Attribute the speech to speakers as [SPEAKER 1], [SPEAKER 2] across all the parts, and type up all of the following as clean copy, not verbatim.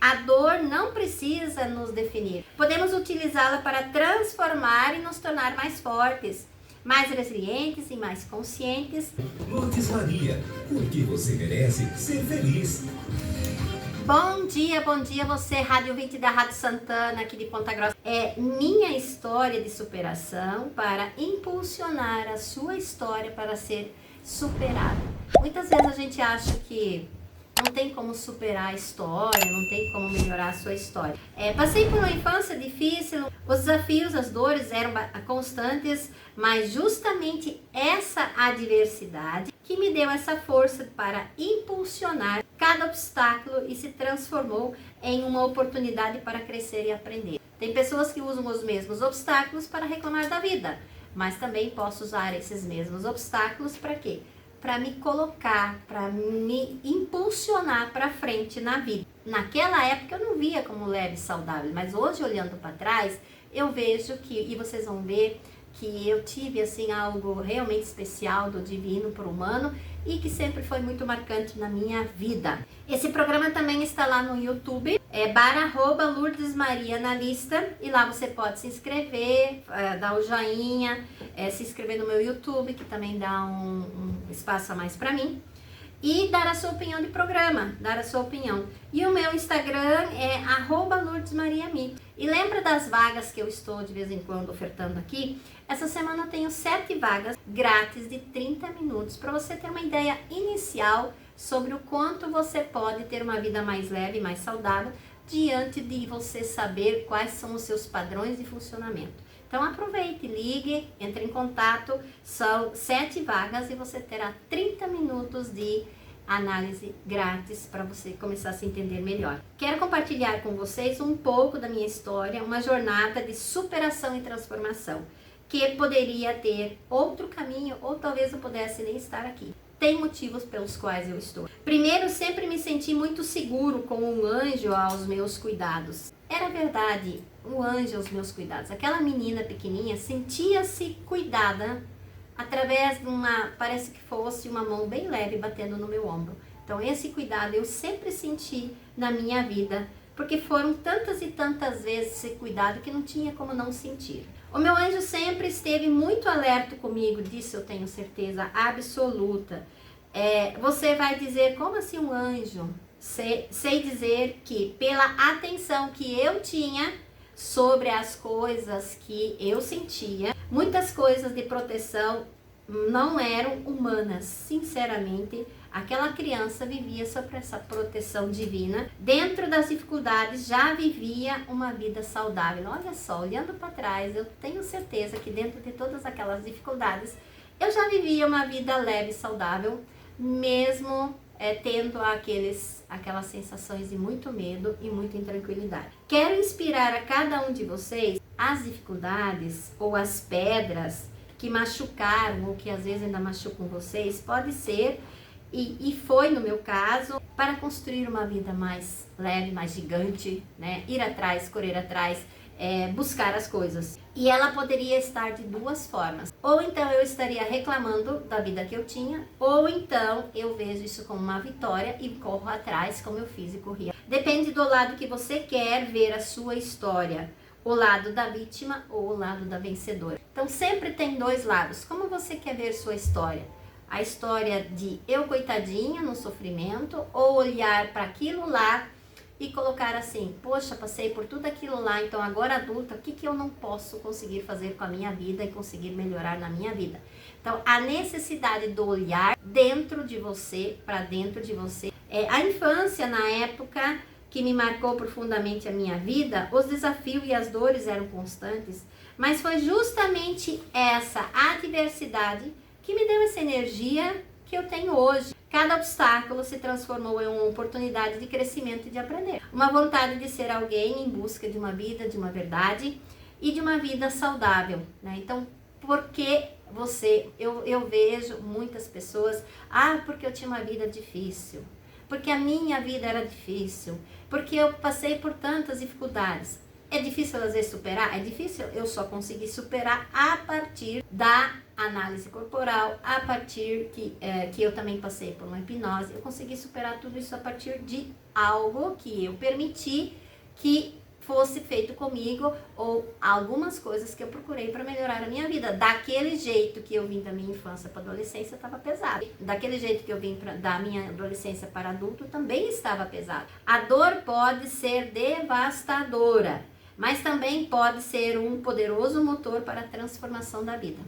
[SPEAKER 1] A dor não precisa nos definir. Podemos utilizá-la para transformar e nos tornar mais fortes, mais resilientes e mais conscientes.
[SPEAKER 2] Lourdes Maria, porque você merece ser feliz.
[SPEAKER 1] Bom dia você, Rádio 20 da Rádio Santana, aqui de Ponta Grossa. É minha história de superação para impulsionar a sua história para ser superada. Muitas vezes a gente acha que não tem como superar a história, não tem como melhorar a sua história. Passei por uma infância difícil, os desafios, as dores eram constantes, mas justamente essa adversidade que me deu essa força para impulsionar cada obstáculo e se transformou em uma oportunidade para crescer e aprender. Tem pessoas que usam os mesmos obstáculos para reclamar da vida, mas também posso usar esses mesmos obstáculos para quê? Para me colocar, para me impulsionar para frente na vida. Naquela época eu não via como leve e saudável, mas hoje olhando para trás, eu vejo que, e vocês vão ver, que eu tive assim algo realmente especial do divino para o humano e que sempre foi muito marcante na minha vida. Esse programa também está lá no YouTube, @Lourdes Maria na lista, e lá você pode se inscrever, dar o joinha, se inscrever no meu YouTube, que também dá um espaço a mais para mim, e dar a sua opinião de programa, dar a sua opinião. E o meu Instagram é @LourdesMariaMi. E lembra das vagas que eu estou de vez em quando ofertando aqui? Essa semana eu tenho 7 vagas grátis de 30 minutos para você ter uma ideia inicial sobre o quanto você pode ter uma vida mais leve e mais saudável diante de você saber quais são os seus padrões de funcionamento. Então aproveite, ligue, entre em contato, são 7 vagas e você terá 30 minutos de análise grátis para você começar a se entender melhor. Quero compartilhar com vocês um pouco da minha história, uma jornada de superação e transformação, que poderia ter outro caminho ou talvez eu pudesse nem estar aqui. Tem motivos pelos quais eu estou. Primeiro, sempre me senti muito seguro com um anjo aos meus cuidados. Era verdade, um anjo aos meus cuidados. Aquela menina pequenininha sentia-se cuidada através de parece que fosse uma mão bem leve batendo no meu ombro. Então esse cuidado eu sempre senti na minha vida, porque foram tantas e tantas vezes esse cuidado que não tinha como não sentir. O meu anjo sempre esteve muito alerta comigo, disso eu tenho certeza absoluta. Você vai dizer, como assim um anjo? Sei dizer que pela atenção que eu tinha sobre as coisas que eu sentia, muitas coisas de proteção não eram humanas. Sinceramente, aquela criança vivia sob essa proteção divina. Dentro das dificuldades, já vivia uma vida saudável. Olha só, olhando para trás, eu tenho certeza que dentro de todas aquelas dificuldades, eu já vivia uma vida leve e saudável, mesmo tendo aquelas sensações de muito medo e muita intranquilidade. Quero inspirar a cada um de vocês as dificuldades ou as pedras que machucaram ou que às vezes ainda machucam vocês, pode ser, e foi no meu caso, para construir uma vida mais leve, mais gigante, né? Ir atrás, correr atrás, buscar as coisas. E ela poderia estar de duas formas. Ou então eu estaria reclamando da vida que eu tinha, ou então eu vejo isso como uma vitória e corro atrás, como eu fiz e corri. Depende do lado que você quer ver a sua história. O lado da vítima ou o lado da vencedora. Então sempre tem dois lados. Como você quer ver sua história? A história de eu coitadinha no sofrimento, ou olhar para aquilo lá e colocar assim, poxa, passei por tudo aquilo lá, então agora adulta, o que eu não posso conseguir fazer com a minha vida e conseguir melhorar na minha vida? Então, a necessidade do olhar dentro de você, para dentro de você. A infância, na época que me marcou profundamente a minha vida, os desafios e as dores eram constantes, mas foi justamente essa adversidade que me deu essa energia que eu tenho hoje. Cada obstáculo se transformou em uma oportunidade de crescimento e de aprender. Uma vontade de ser alguém em busca de uma vida, de uma verdade e de uma vida saudável, né? Então, porque eu vejo muitas pessoas, porque eu tinha uma vida difícil, porque a minha vida era difícil, porque eu passei por tantas dificuldades. É difícil às vezes superar? É difícil, eu só consegui superar a partir da análise corporal, a partir que eu também passei por uma hipnose. Eu consegui superar tudo isso a partir de algo que eu permiti que fosse feito comigo, ou algumas coisas que eu procurei para melhorar a minha vida. Daquele jeito que eu vim da minha infância para adolescência, estava pesado. Daquele jeito que eu vim da minha adolescência para adulto, também estava pesado. A dor pode ser devastadora, mas também pode ser um poderoso motor para a transformação da vida.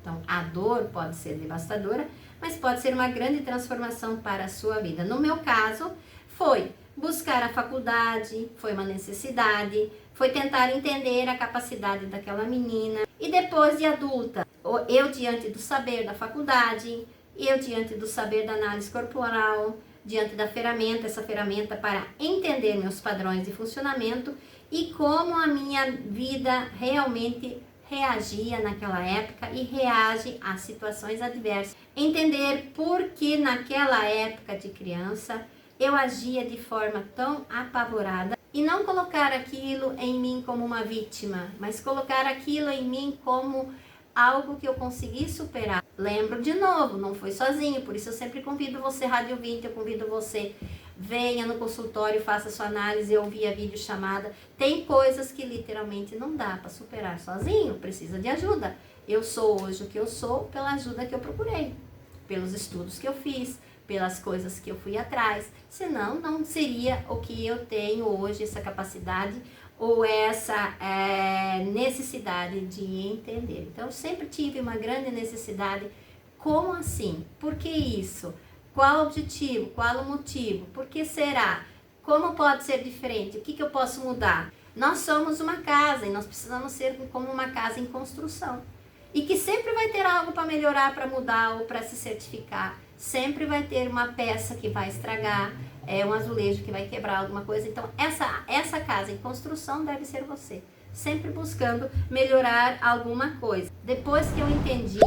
[SPEAKER 1] Então, a dor pode ser devastadora, mas pode ser uma grande transformação para a sua vida. No meu caso, foi buscar a faculdade, foi uma necessidade, foi tentar entender a capacidade daquela menina. E depois de adulta, eu diante do saber da faculdade, eu diante do saber da análise corporal, diante da ferramenta, essa ferramenta para entender meus padrões de funcionamento e como a minha vida realmente reagia naquela época e reage a situações adversas. Entender por que naquela época de criança eu agia de forma tão apavorada e não colocar aquilo em mim como uma vítima, mas colocar aquilo em mim como algo que eu consegui superar. Lembro de novo, não foi sozinho, por isso eu sempre convido você, Rádio 20, eu convido você, venha no consultório, faça sua análise, eu via videochamada. Tem coisas que literalmente não dá para superar sozinho, precisa de ajuda. Eu sou hoje o que eu sou pela ajuda que eu procurei, pelos estudos que eu fiz, pelas coisas que eu fui atrás, senão não seria o que eu tenho hoje, essa capacidade ou essa necessidade de entender. Então, eu sempre tive uma grande necessidade. Como assim? Por que isso? Qual o objetivo? Qual o motivo? Por que será? Como pode ser diferente? O que eu posso mudar? Nós somos uma casa e nós precisamos ser como uma casa em construção. E que sempre vai ter algo para melhorar, para mudar ou para se certificar. Sempre vai ter uma peça que vai estragar, um azulejo que vai quebrar alguma coisa. Então, essa casa em construção deve ser você. Sempre buscando melhorar alguma coisa. Depois que eu entendi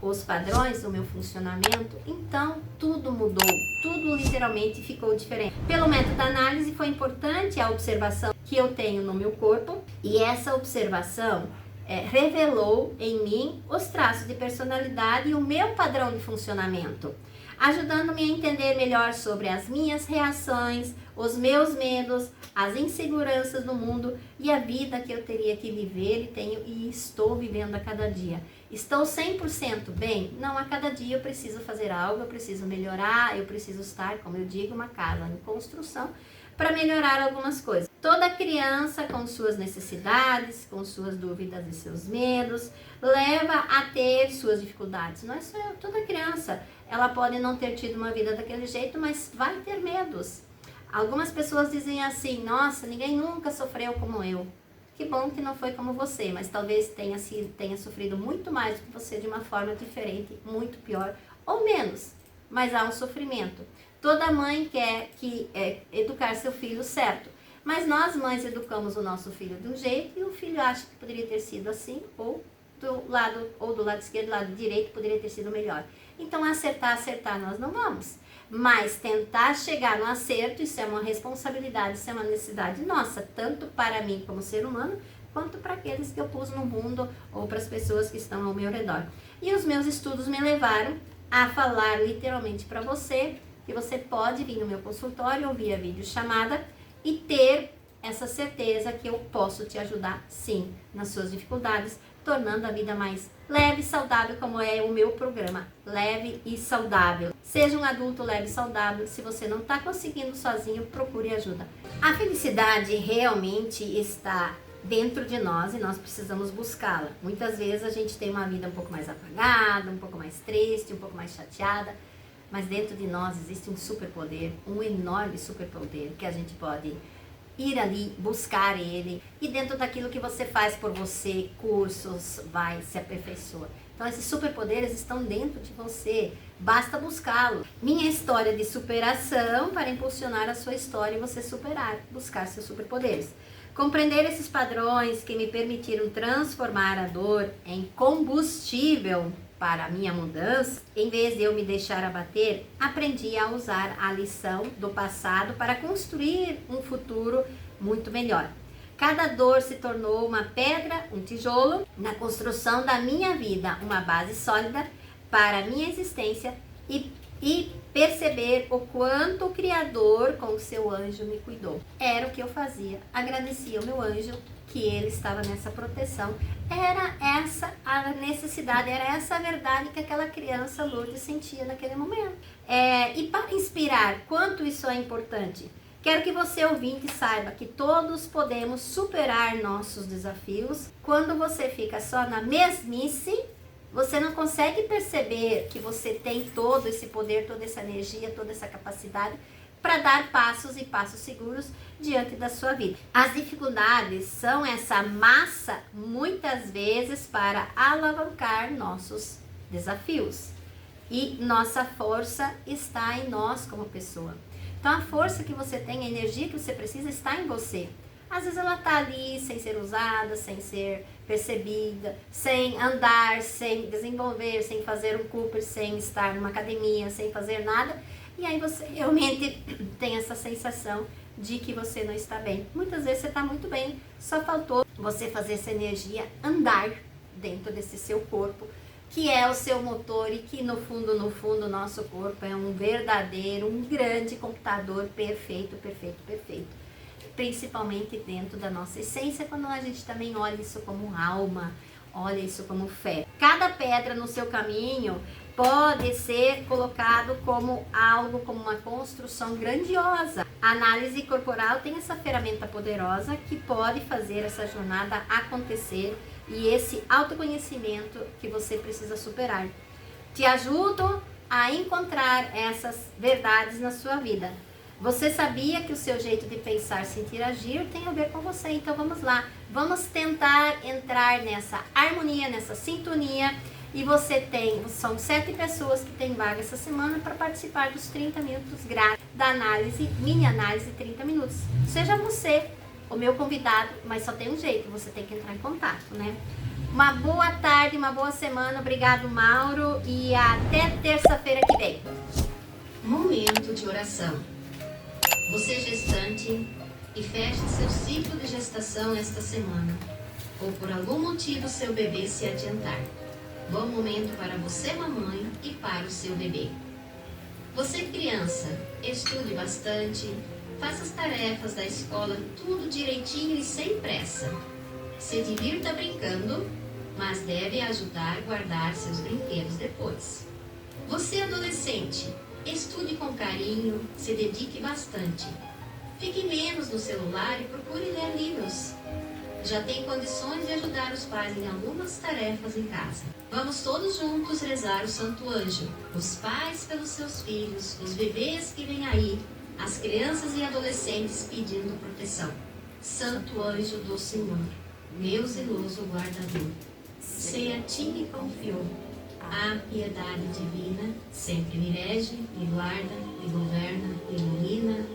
[SPEAKER 1] os padrões do meu funcionamento, então tudo mudou. Tudo literalmente ficou diferente. Pelo método da análise foi importante a observação que eu tenho no meu corpo. E essa observação revelou em mim os traços de personalidade e o meu padrão de funcionamento, ajudando-me a entender melhor sobre as minhas reações, os meus medos, as inseguranças do mundo e a vida que eu teria que viver e estou vivendo a cada dia. Estou 100% bem? Não, a cada dia eu preciso fazer algo, eu preciso melhorar, eu preciso estar, como eu digo, uma casa em construção para melhorar algumas coisas. Toda criança com suas necessidades, com suas dúvidas e seus medos, leva a ter suas dificuldades. Não é só eu, toda criança, ela pode não ter tido uma vida daquele jeito, mas vai ter medos. Algumas pessoas dizem assim, nossa, ninguém nunca sofreu como eu. Que bom que não foi como você, mas talvez tenha sofrido muito mais do que você de uma forma diferente, muito pior ou menos, mas há um sofrimento. Toda mãe quer educar seu filho certo, mas nós mães educamos o nosso filho de um jeito e o filho acha que poderia ter sido assim, ou do lado esquerdo, do lado direito poderia ter sido melhor. Então acertar nós não vamos, mas tentar chegar no acerto, isso é uma responsabilidade, isso é uma necessidade nossa, tanto para mim como ser humano, quanto para aqueles que eu pus no mundo ou para as pessoas que estão ao meu redor. E os meus estudos me levaram a falar literalmente para você, que você pode vir no meu consultório ou via videochamada e ter essa certeza que eu posso te ajudar sim nas suas dificuldades, tornando a vida mais leve e saudável, como é o meu programa, Leve e Saudável. Seja um adulto leve e saudável. Se você não está conseguindo sozinho, procure ajuda. A felicidade realmente está dentro de nós e nós precisamos buscá-la. Muitas vezes a gente tem uma vida um pouco mais apagada, um pouco mais triste, um pouco mais chateada, mas dentro de nós existe um superpoder, um enorme superpoder que a gente pode ir ali, buscar ele, e dentro daquilo que você faz por você, cursos, vai, se aperfeiçoa. Então esses superpoderes estão dentro de você, basta buscá-lo. Minha história de superação para impulsionar a sua história e você superar, buscar seus superpoderes. Compreender esses padrões que me permitiram transformar a dor em combustível para a minha mudança, em vez de eu me deixar abater, aprendi a usar a lição do passado para construir um futuro muito melhor. Cada dor se tornou uma pedra, um tijolo, na construção da minha vida, uma base sólida para a minha existência e perceber o quanto o Criador com o seu anjo me cuidou. Era o que eu fazia, agradecia o meu anjo que ele estava nessa proteção. Era essa a necessidade, era essa a verdade que aquela criança Lourdes sentia naquele momento. E para inspirar quanto isso é importante, quero que você, ouvinte, saiba que todos podemos superar nossos desafios. Quando você fica só na mesmice, você não consegue perceber que você tem todo esse poder, toda essa energia, toda essa capacidade para dar passos e passos seguros diante da sua vida. As dificuldades são essa massa, muitas vezes, para alavancar nossos desafios. E nossa força está em nós como pessoa. Então a força que você tem, a energia que você precisa está em você. Às vezes ela está ali sem ser usada, sem ser percebida, sem andar, sem desenvolver, sem fazer um Cooper, sem estar numa academia, sem fazer nada. E aí você realmente tem essa sensação de que você não está bem. Muitas vezes você está muito bem, só faltou você fazer essa energia andar dentro desse seu corpo, que é o seu motor e que no fundo, o nosso corpo é um verdadeiro, um grande computador perfeito, perfeito, perfeito. Principalmente dentro da nossa essência, quando a gente também olha isso como alma, olha isso como fé. Cada pedra no seu caminho pode ser colocado como algo, como uma construção grandiosa. A análise corporal tem essa ferramenta poderosa que pode fazer essa jornada acontecer e esse autoconhecimento que você precisa superar. Te ajudo a encontrar essas verdades na sua vida. Você sabia que o seu jeito de pensar, sentir, agir tem a ver com você? Então vamos lá, vamos tentar entrar nessa harmonia, nessa sintonia. E são 7 pessoas que têm vaga essa semana para participar dos 30 minutos grátis da análise, mini análise 30 minutos. Seja você o meu convidado, mas só tem um jeito, você tem que entrar em contato, né? Uma boa tarde, uma boa semana, obrigado Mauro e até terça-feira que vem.
[SPEAKER 3] Momento de oração. Você gestante e feche seu ciclo de gestação esta semana, ou por algum motivo seu bebê se adiantar. Bom momento para você, mamãe, e para o seu bebê. Você, criança, estude bastante, faça as tarefas da escola tudo direitinho e sem pressa. Se divirta brincando, mas deve ajudar a guardar seus brinquedos depois. Você, adolescente, estude com carinho, se dedique bastante. Fique menos no celular e procure ler livros. Já tem condições de ajudar os pais em algumas tarefas em casa. Vamos todos juntos rezar o Santo Anjo, os pais pelos seus filhos, os bebês que vêm aí, as crianças e adolescentes pedindo proteção. Santo Anjo do Senhor, meu zeloso guardador, se a ti me confio, a piedade divina sempre me rege, me guarda, me governa, me ilumina,